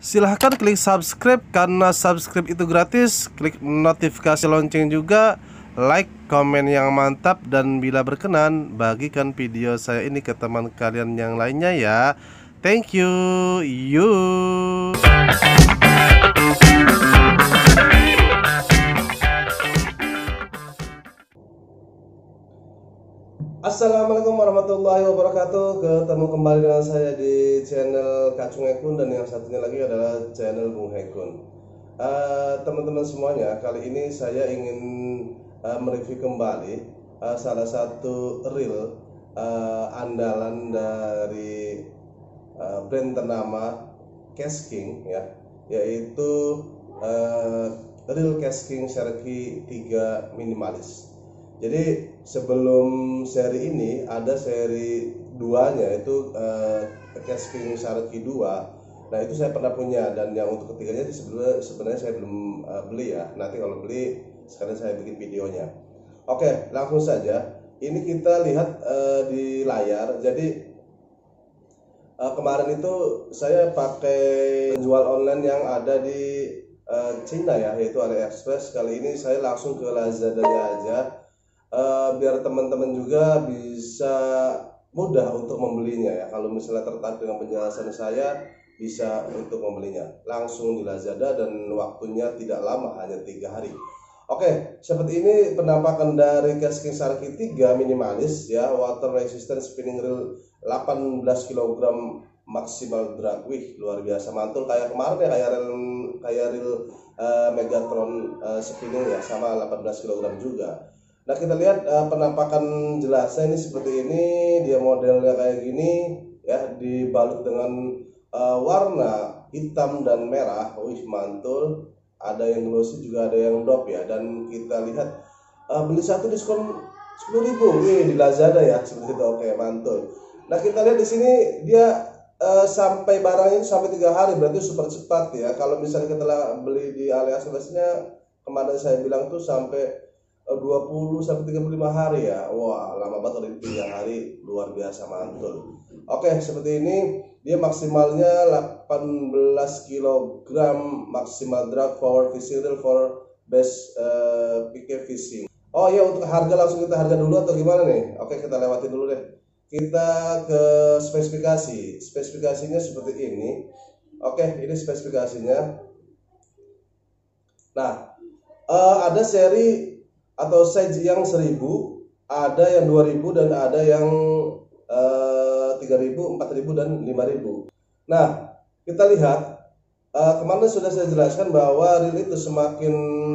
Silahkan klik subscribe karena subscribe itu gratis. Klik notifikasi lonceng juga. Like, komen yang mantap. Dan bila berkenan, bagikan video saya ini ke teman kalian yang lainnya ya. Thank you. Assalamualaikum warahmatullahi wabarakatuh. Ketemu kembali dengan saya di channel Kacung Hekun, dan yang satunya lagi adalah channel Bung Hekun. Teman-teman semuanya, kali ini saya ingin mereview kembali salah satu reel andalan dari brand ternama Casking ya, yaitu reel Casking Cherokee 3 minimalis. Jadi sebelum seri ini ada seri 2-nya, itu Casking Cherokee 2. Nah itu saya pernah punya, dan yang untuk ketiganya sebenarnya saya belum beli ya. Nanti kalau beli sekarang saya bikin videonya. Oke, langsung saja. Ini kita lihat di layar. Jadi kemarin itu saya pakai jual online yang ada di Cina ya, yaitu AliExpress. Kali ini saya langsung ke Lazadanya aja. Biar teman-teman juga bisa mudah untuk membelinya ya. Kalau misalnya tertarik dengan penjelasan saya, bisa untuk membelinya langsung di Lazada, dan waktunya tidak lama, hanya 3 hari. Oke, seperti ini penampakan dari Casking Cherokee 3 minimalis ya, water resistant spinning reel 18 kg maksimal drag. Wih, luar biasa mantul kayak kemarin ya, kayak reel Megatron spinning ya, sama 18 kg juga. Nah kita lihat penampakan jelasnya ini seperti ini, dia modelnya kayak gini ya, dibalut dengan warna hitam dan merah. Wih, mantul. Ada yang glossy juga ada yang drop ya, dan kita lihat beli satu diskon 10.000 di Lazada ya, seperti itu. Oke, mantul. Nah kita lihat di sini dia sampai barangnya sampai 3 hari, berarti super cepat ya. Kalau misalnya kita beli di AliExpress-nya kemarin saya bilang tuh sampai 20 sampai 35 hari ya. Wah, lama banget, 3 hari, luar biasa mantul. Oke, seperti ini dia maksimalnya 18 kg maksimal drag power fishing reel for best PK fishing. Oh ya, untuk harga langsung kita harga dulu atau gimana nih? Oke, kita lewatin dulu deh. Kita ke spesifikasi. Spesifikasinya seperti ini. Oke, ini spesifikasinya. Nah, ada seri atau size yang 1000, ada yang 2000, dan ada yang 3000, 4000, dan 5000. Nah, kita lihat kemarin sudah saya jelaskan bahwa reel itu semakin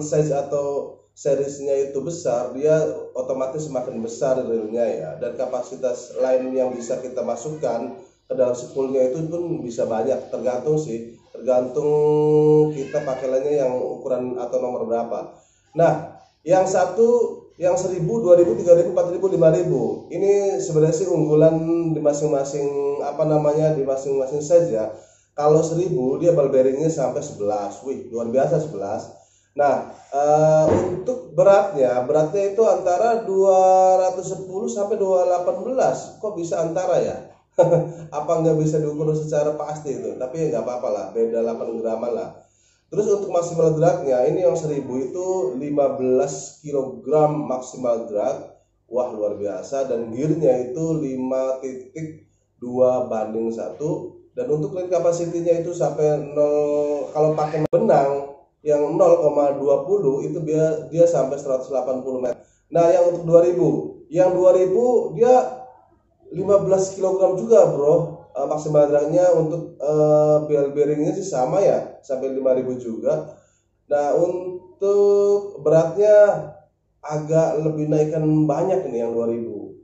size atau seriesnya itu besar, dia otomatis semakin besar reelnya ya, dan kapasitas line yang bisa kita masukkan ke dalam spoolnya itu pun bisa banyak, tergantung kita pakai line-nya yang ukuran atau nomor berapa. Nah, yang satu, yang 1000, 2000, 3000, 4000, 5000. Ini sebenarnya sih unggulan di masing-masing di masing-masing saja. Kalau 1000 dia ball bearingnya sampai 11. Wih, luar biasa 11. Nah, untuk beratnya itu antara 210 sampai 218. Kok bisa antara ya? Apa nggak bisa diukur secara pasti itu? Tapi ya nggak apa-apa lah, beda 8 gram lah. Terus untuk maksimal dragnya, ini yang 1000 itu 15 kg maksimal drag. Wah, luar biasa. Dan gearnya itu 5.2:1. Dan untuk lane capacity-nya itu sampai 0, kalau pakai benang yang 0,20 itu dia sampai 180 meter. Nah, yang untuk 2000, dia 15 kg juga bro. Maksimal dragnya. Untuk bell bearingnya sih sama ya, sampai 5000 juga. Nah, untuk beratnya agak lebih naikkan banyak ini yang 2000,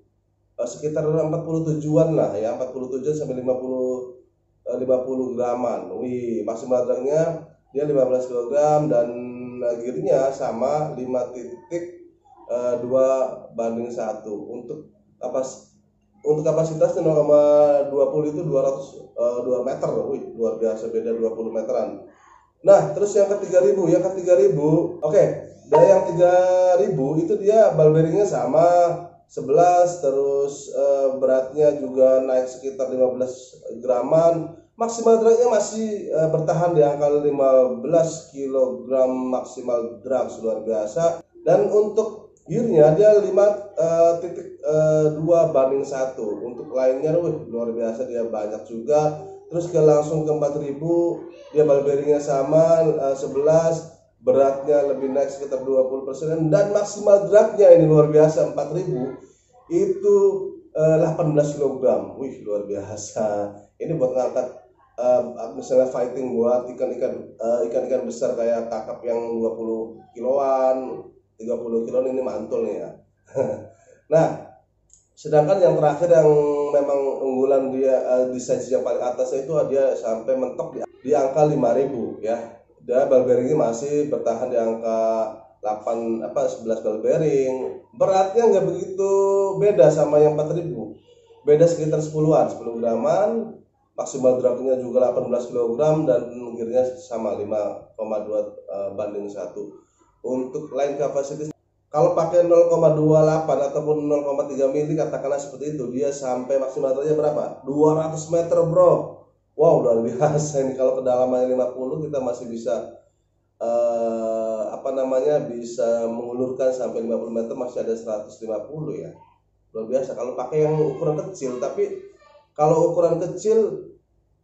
sekitar 47-an lah ya, 47 sampai 50 graman. Wih, maksimal dragnya dia 15 kg, dan gearnya sama 5.2:1. Untuk kapasitasnya 0,20 itu 202 meter. Wih, luar biasa, beda 20 meteran. Nah, terus yang ke 3000, oke. Dari yang 3000 itu dia ball bearingnya sama 11, terus beratnya juga naik sekitar 15 graman, Maksimal dragnya masih bertahan di angka 15 kg maksimal drag, luar biasa. Dan untuk gearnya dia 5.2:1. Untuk lainnya luar biasa, dia banyak juga. Terus ke langsung ke 4.000, dia ball bearingnya sama 11, beratnya lebih naik sekitar 20%, dan maksimal dragnya ini luar biasa 4.000 itu 18 kg. Wih, luar biasa. Ini buat ngangkat misalnya fighting buat ikan-ikan besar kayak kakap yang 20 kiloan, 30 kiloan, ini mantul nih ya. Nah, sedangkan yang terakhir yang memang unggulan dia di size yang paling atas itu dia sampai mentok di angka 5.000 ya. Dia ball bearingnya masih bertahan di angka 11 ball bearing. Beratnya nggak begitu beda sama yang 4.000. Beda sekitar 10 graman. Maksimal dragnya juga 18 kg dan gearnya sama 5,2:1. Untuk line capacity kalau pakai 0,28 ataupun 0,3 mili katakanlah seperti itu, dia sampai maksimal dragnya berapa? 200 meter bro. Wow, luar biasa ini. Kalau kedalamannya 50 kita masih bisa bisa mengulurkan sampai 50 meter, masih ada 150 ya. Luar biasa kalau pakai yang ukuran kecil. Tapi kalau ukuran kecil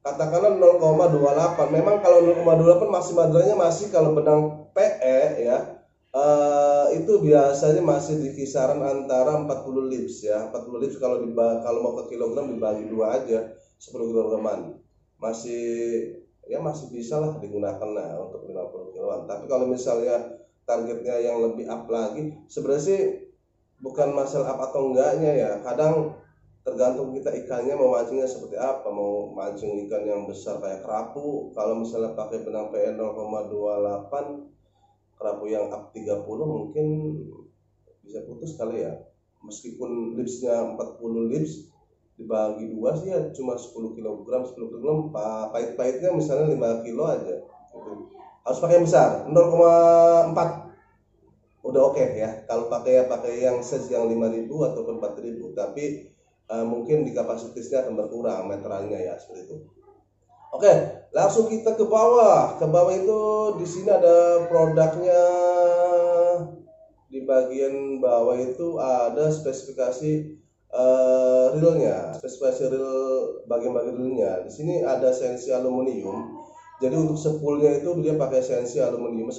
katakanlah 0,28, memang kalau 0,28 maksimal dragnya masih, kalau benang PE ya itu biasanya masih di kisaran antara 40 lips ya. 40 lips kalau mau ke kilogram dibagi 2 aja, 10 kilograman. Masih bisa lah digunakan untuk 50 kiloan. Tapi kalau misalnya targetnya yang lebih up lagi, sebenarnya sih bukan masalah up atau enggaknya ya. Kadang tergantung kita ikannya mau mancingnya seperti apa. Mau mancing ikan yang besar kayak kerapu, kalau misalnya pakai benang PE 0,28, kerapu yang up 30 mungkin bisa putus kali ya. Meskipun lipsnya 40 lips, dibagi 2 sih ya cuma 10 kg. Pahit-pahitnya misalnya 5 kilo aja gitu. Harus pakai yang besar 0,4 udah oke ya. Kalau pakai yang size yang 5.000 ataupun 4.000, tapi mungkin di kapasitasnya akan berkurang meterannya ya, seperti itu. Oke, langsung kita ke bawah. Ke bawah itu di sini ada produknya. Di bagian bawah itu ada spesifikasi reelnya, spesifikasi reel bagian-bagian reelnya. Di sini ada sensi aluminium. Jadi untuk spoolnya itu dia pakai sensi aluminium,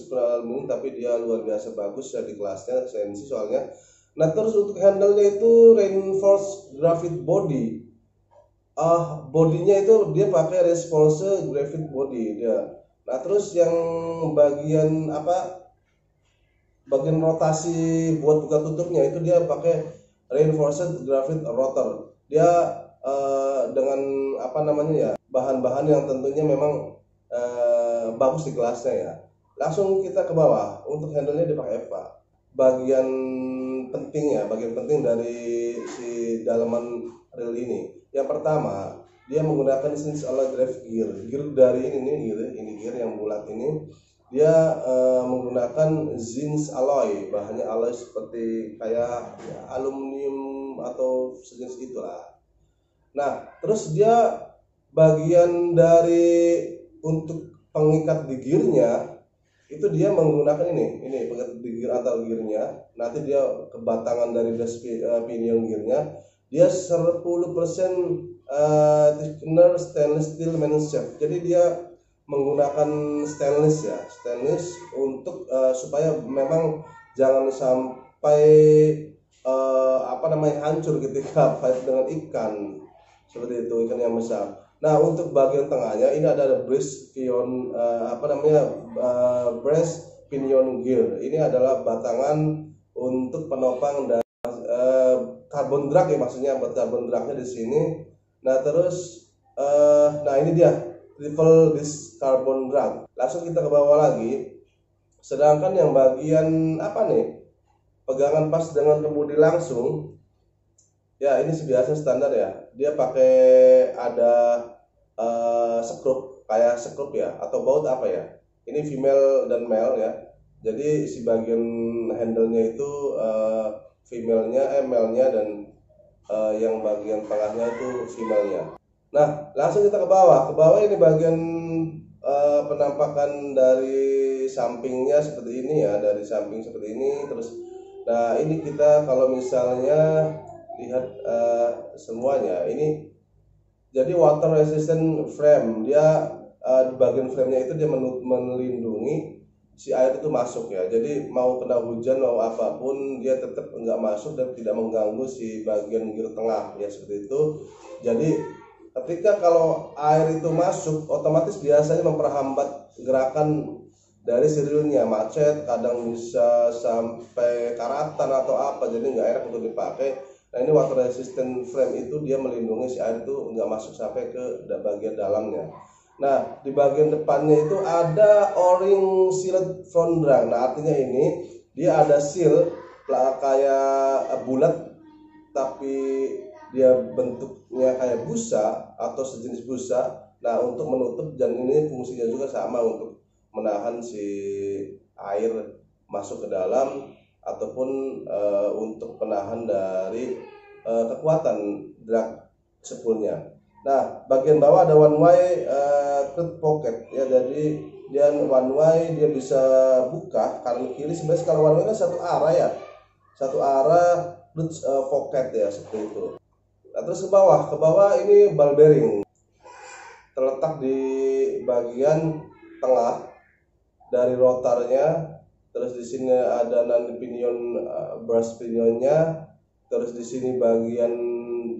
tapi dia luar biasa bagus ya di kelasnya sensi soalnya. Nah, terus untuk handle-nya itu reinforced graphite body. Bodinya itu dia pakai reinforced graphite body dia. Nah, terus yang bagian bagian rotasi buat buka tutupnya itu dia pakai reinforced graphite rotor. Dia dengan bahan-bahan yang tentunya memang bagus di kelasnya ya. Langsung kita ke bawah. Untuk handle-nya dia pakai EVA. Bagian penting dari si dalaman reel ini, yang pertama dia menggunakan Zins Alloy gear dari ini gear yang bulat ini. Dia menggunakan Zins alloy, bahannya alloy seperti kayak ya, aluminium atau sejenis itulah. Nah, terus dia bagian dari untuk pengikat di gearnya itu dia menggunakan ini pengikat di gear atau gearnya. Nanti dia kebatangan dari pinion gearnya, dia 10% thickener stainless steel main shaft. Jadi dia menggunakan stainless untuk supaya memang jangan sampai hancur ketika fight dengan ikan seperti itu, ikan yang besar. Nah, untuk bagian tengahnya ini ada brace pinion gear. Ini adalah batangan untuk penopang dan carbon drag ya, maksudnya buat carbon dragnya di sini. Nah, terus ini dia triple disc carbon drag. Langsung kita ke bawah lagi. Sedangkan yang bagian pegangan pas dengan kemudi langsung ya, ini biasa standar ya. Dia pakai ada skrup ya, atau baut ini female dan male ya. Jadi si bagian handle-nya itu male-nya dan yang bagian tengahnya itu female-nya. Nah, langsung kita ke bawah. Ke bawah ini bagian penampakan dari sampingnya seperti ini ya, dari samping seperti ini. Terus, nah ini kita kalau misalnya lihat semuanya, ini jadi water resistant frame. Dia di bagian framenya itu dia melindungi si air itu masuk ya. Jadi mau kena hujan mau apapun dia tetap nggak masuk dan tidak mengganggu si bagian gear tengah ya, seperti itu. Jadi ketika kalau air itu masuk, otomatis biasanya memperhambat gerakan dari serialnya, macet, kadang bisa sampai karatan atau apa, jadi nggak enak untuk dipakai. Nah ini water resistant frame itu dia melindungi si air itu nggak masuk sampai ke bagian dalamnya. Nah di bagian depannya itu ada o-ring sealed front drum. Nah artinya ini dia ada seal kayak bulat tapi dia bentuknya kayak busa atau sejenis busa. Nah untuk menutup, dan ini fungsinya juga sama untuk menahan si air masuk ke dalam ataupun untuk penahan dari kekuatan drag sepulnya. Nah bagian bawah ada one way thread pocket ya, jadi dia one way, dia bisa buka kanan kiri. Sebenarnya kalau one way kan satu arah ya, satu arah pocket ya, seperti itu. Nah, terus ke bawah ini ball bearing terletak di bagian tengah dari rotarnya. Terus di sini ada non pinion brush pinionnya. Terus di sini bagian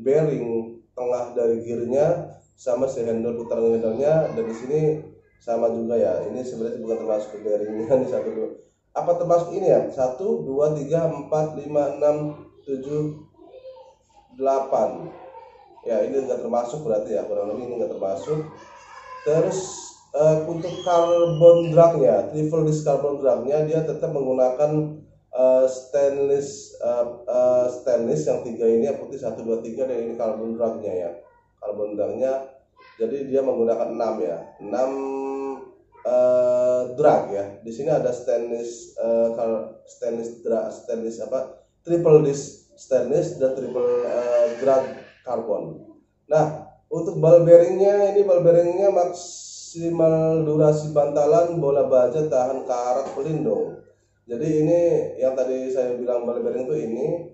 bearing tengah dari gearnya sama si handle putaran handle-nya. Dan di sini sama juga ya. Ini sebenarnya bukan termasuk ke bearingnya. Ini satu dua. Apa termasuk ini ya? 1, 2, 3, 4, 5, 6, 7, 8 ya, ini enggak termasuk berarti ya, kurang lebih ini enggak termasuk. Terus untuk carbon dragnya, triple disc carbon dragnya, dia tetap menggunakan stainless yang 3 ini, yang putih 1, 2, 3, dan ini carbon dragnya ya, carbon dragnya. Jadi dia menggunakan 6 ya, 6 drag ya. Di sini ada stainless triple disc stainless dan triple drag carbon. Nah untuk ball bearingnya, ini ball bearingnya maksimal durasi bantalan bola baja tahan karat pelindung. Jadi ini yang tadi saya bilang ball bearing itu ini.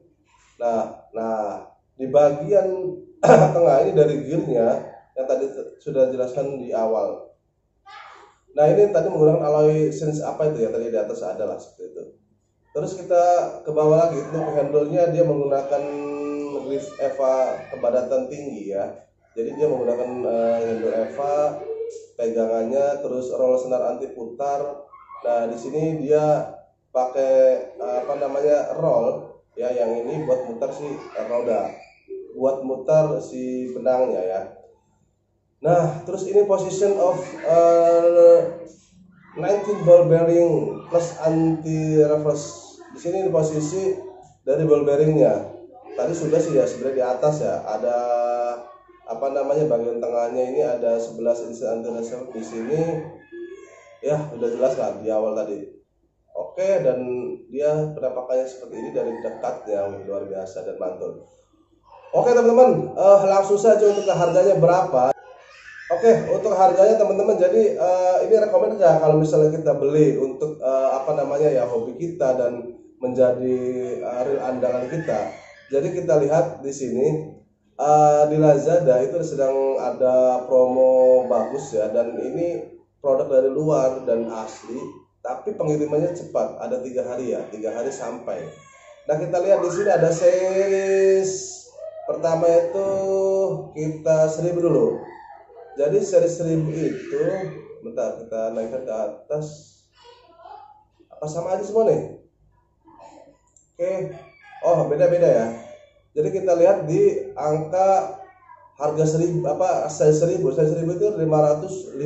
Nah di bagian tengah ini dari gearnya yang tadi sudah jelaskan di awal. Nah ini tadi menggunakan alloy sense apa itu ya, tadi di atas adalah seperti itu. Terus kita ke bawah lagi, untuk handle-nya dia menggunakan grip EVA kepadatan tinggi ya. Jadi dia menggunakan handle EVA, pegangannya, terus roll senar anti putar. Nah di sini dia pakai roll ya, yang ini buat mutar si roda, buat mutar si benangnya ya. Nah terus ini position of 19 ball bearing plus anti reverse. Di sini di posisi dari ball bearingnya. Tadi sudah sih ya sebenarnya di atas ya, ada bagian tengahnya ini ada 11 inch anti reverse di sini. Ya udah jelas lah di awal tadi. Oke, dan dia penampakannya seperti ini dari dekat ya, luar biasa dan mantul. Oke teman-teman, langsung saja untuk harganya berapa. Oke, untuk harganya teman-teman, jadi ini rekomend ya kalau misalnya kita beli untuk hobi kita dan menjadi real andalan kita. Jadi kita lihat di sini di Lazada itu sedang ada promo bagus ya, dan ini produk dari luar dan asli, tapi pengirimannya cepat, ada 3 hari ya, 3 hari sampai. Nah kita lihat di sini ada series pertama itu kita 1000 dulu. Jadi seri 1000 itu, bentar kita naikkan ke atas. Apa sama aja semua nih? Oke. Oh, beda-beda ya. Jadi kita lihat di angka harga 1000 saya 1000 itu 556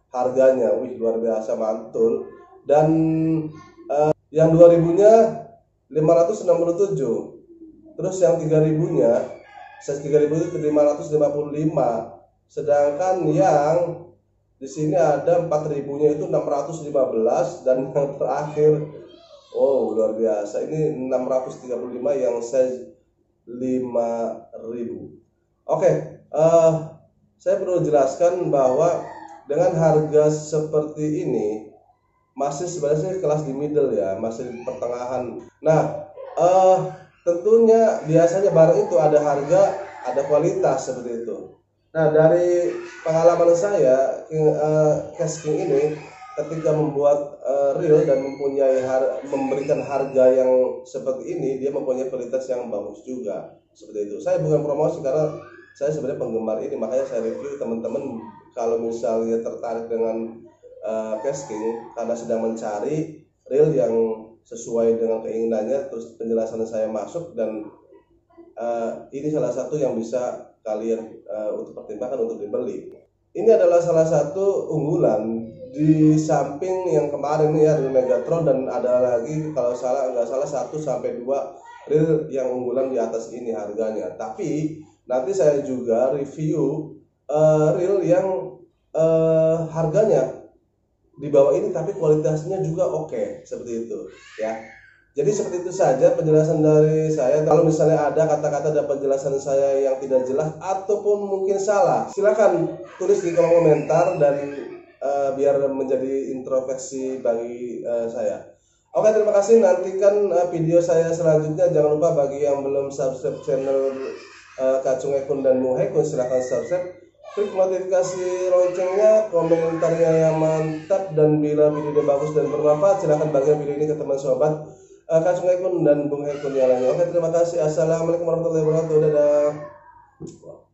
harganya. Wih, luar biasa mantul. Dan yang 2000-nya 567. Terus yang 3000-nya, size 3000 itu 555. Sedangkan yang di sini ada 4000-nya itu 615, dan yang terakhir, oh luar biasa, ini 635 yang size 5000. Oke, eh, saya perlu jelaskan bahwa dengan harga seperti ini masih sebenarnya kelas di middle ya, masih di pertengahan. Nah, eh, tentunya biasanya barang itu ada harga, ada kualitas seperti itu. Nah, dari pengalaman saya, Cash King ini ketika membuat reel dan memberikan harga yang seperti ini, dia mempunyai kualitas yang bagus juga. Seperti itu. Saya bukan promosi karena saya sebenarnya penggemar ini, makanya saya review. Teman-teman kalau misalnya tertarik dengan Cash King karena sedang mencari reel yang sesuai dengan keinginannya, terus penjelasan saya masuk dan ini salah satu yang bisa kalian untuk pertimbangkan untuk dibeli. Ini adalah salah satu unggulan di samping yang kemarin ya, reel Megatron, dan ada lagi kalau nggak salah 1 sampai 2 reel yang unggulan di atas ini harganya. Tapi nanti saya juga review reel yang harganya di bawah ini tapi kualitasnya juga oke, seperti itu ya. Jadi seperti itu saja penjelasan dari saya. Kalau misalnya ada kata-kata dan penjelasan saya yang tidak jelas ataupun mungkin salah, silakan tulis di kolom komentar dan biar menjadi introspeksi bagi saya. Oke, terima kasih. Nantikan video saya selanjutnya. Jangan lupa bagi yang belum subscribe channel Kacung Ekun dan Bung Hekun, silahkan subscribe. Klik notifikasi loncengnya, komentarnya yang mantap, dan bila video ini bagus dan bermanfaat, silahkan bagikan video ini ke teman sobat Kacung Ekun dan Bung Hekun yang lainnya. Oke, terima kasih. Assalamualaikum warahmatullahi wabarakatuh. Dadah.